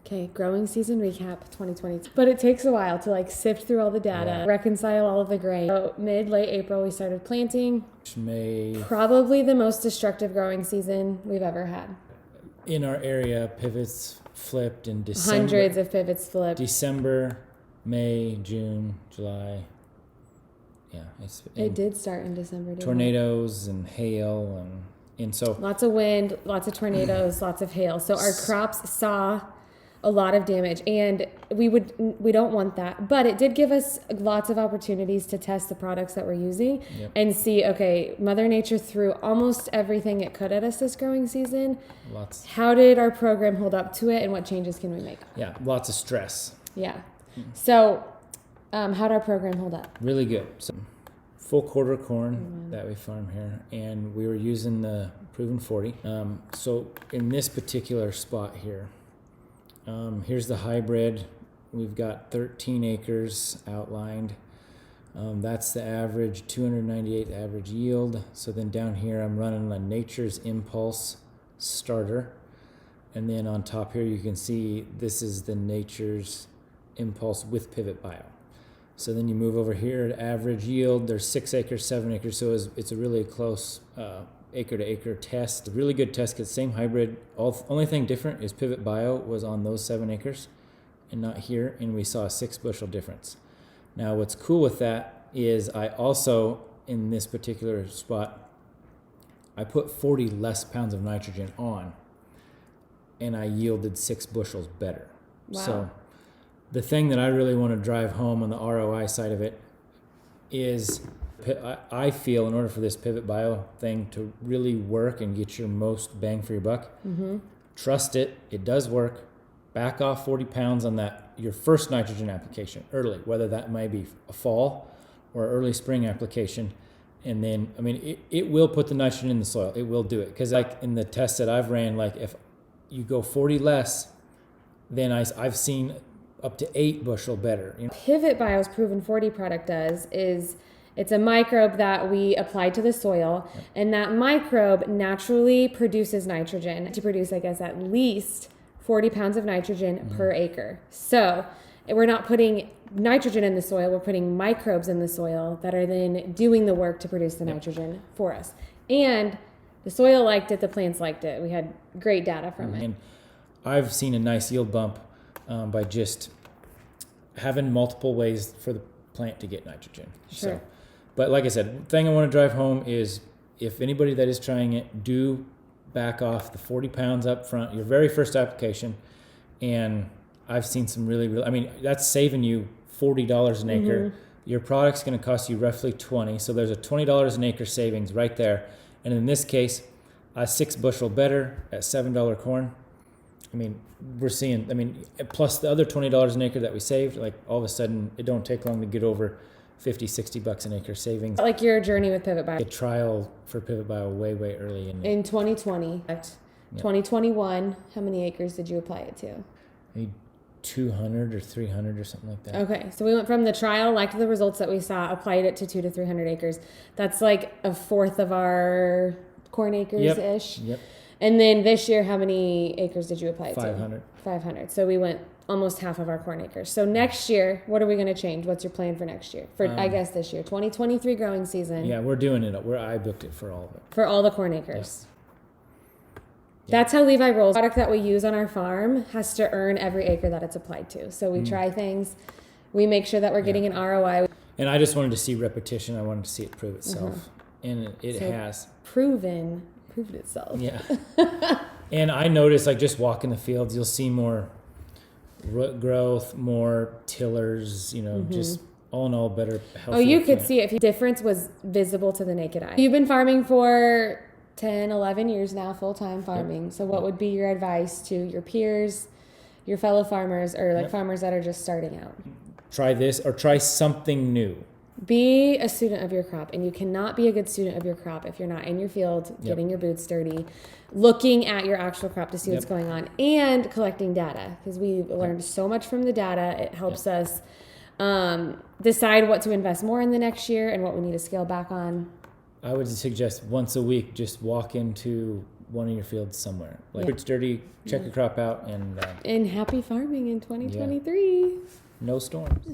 Okay, growing season recap 2022. But it takes a while to like sift through all the data, reconcile all of the grain. So late April, we started planting. May. Probably the most destructive growing season we've ever had. In our area, pivots flipped in December. Hundreds of pivots flipped. December, May, June, July. Yeah, it did start in December. Didn't tornadoes and hail and so lots of wind, lots of tornadoes, lots of hail. So our crops saw a lot of damage, and we don't want that. But it did give us lots of opportunities to test the products that we're using and see, okay, Mother Nature threw almost everything it could at us this growing season. Lots. How did our program hold up to it, and what changes can we make? Yeah, lots of stress. Yeah. So how'd our program hold up? Really good. So, full quarter corn that we farm here, and we were using the Proven 40. So in this particular spot here, here's the hybrid. We've got 13 acres outlined. That's the average, 298 average yield. So then down here, I'm running a Nature's Impulse starter. And then on top here, you can see this is the Nature's Impulse with Pivot Bio. So then you move over here to average yield. There's 6 acres, 7 acres. So it's a really close acre to acre test. A really good test because same hybrid. Only thing different is Pivot Bio was on those 7 acres and not here. And we saw a 6 bushel difference. Now what's cool with that is I also, in this particular spot, I put 40 less pounds of nitrogen on and I yielded 6 bushels better. Wow. So the thing that I really want to drive home on the ROI side of it is I feel in order for this Pivot Bio thing to really work and get your most bang for your buck, trust it. It does work. Back off 40 pounds on that, your first nitrogen application early, whether that might be a fall or early spring application. And then, I mean, it will put the nitrogen in the soil. It will do it. Because like in the tests that I've ran, like if you go 40 less, then I've seen up to 8 bushel better. You know? Pivot Bio's Proven 40 product is it's a microbe that we apply to the soil, and that microbe naturally produces nitrogen to produce, I guess, at least 40 pounds of nitrogen per acre. So we're not putting nitrogen in the soil, we're putting microbes in the soil that are then doing the work to produce the nitrogen for us. And the soil liked it, the plants liked it. We had great data from it. And I've seen a nice yield bump by just having multiple ways for the plant to get nitrogen. Sure. So, but like I said, the thing I want to drive home is if anybody that is trying it, do back off the 40 pounds up front, your very first application. And I've seen some really, I mean, that's saving you $40 an acre. Your product's going to cost you roughly $20. So there's a $20 an acre savings right there. And in this case, a 6 bushel better at $7 corn. I mean, we're seeing, I mean, plus the other $20 an acre that we saved, like all of a sudden it don't take long to get over 50, 60 bucks an acre savings. Like your journey with Pivot Bio. The trial for Pivot Bio way early in 2020. 2021, how many acres did you apply it to? Maybe 200 or 300 or something like that. Okay, so we went from the trial, liked the results that we saw, applied it to 200 to 300 acres. That's like a fourth of our corn acres-ish. Yep. And then this year, how many acres did you apply it 500. to? 500. So we went almost half of our corn acres. So next year, what are we going to change? What's your plan for next year? For I guess this year, 2023 growing season. Yeah, we're doing it. I booked it for all of it. For all the corn acres. Yeah. That's how Levi rolls. The product that we use on our farm has to earn every acre that it's applied to. So we try things. We make sure that we're getting an ROI. And I just wanted to see repetition. I wanted to see it prove itself. And it has. Proved itself. Yeah. And I noticed, like, just walking the fields, you'll see more root growth, more tillers, you know, just all in all better health. Oh, you could see it. If difference was visible to the naked eye. You've been farming for 10, 11 years now, full-time farming. So what would be your advice to your peers, your fellow farmers, or like farmers that are just starting out? Try this or try something new. Be a student of your crop, and you cannot be a good student of your crop if you're not in your field, getting your boots dirty, looking at your actual crop to see what's going on, and collecting data, because we learned so much from the data. It helps us decide what to invest more in the next year and what we need to scale back on. I would suggest once a week, just walk into one of your fields somewhere. Like if it's dirty, check your crop out, and And happy farming in 2023. no storms.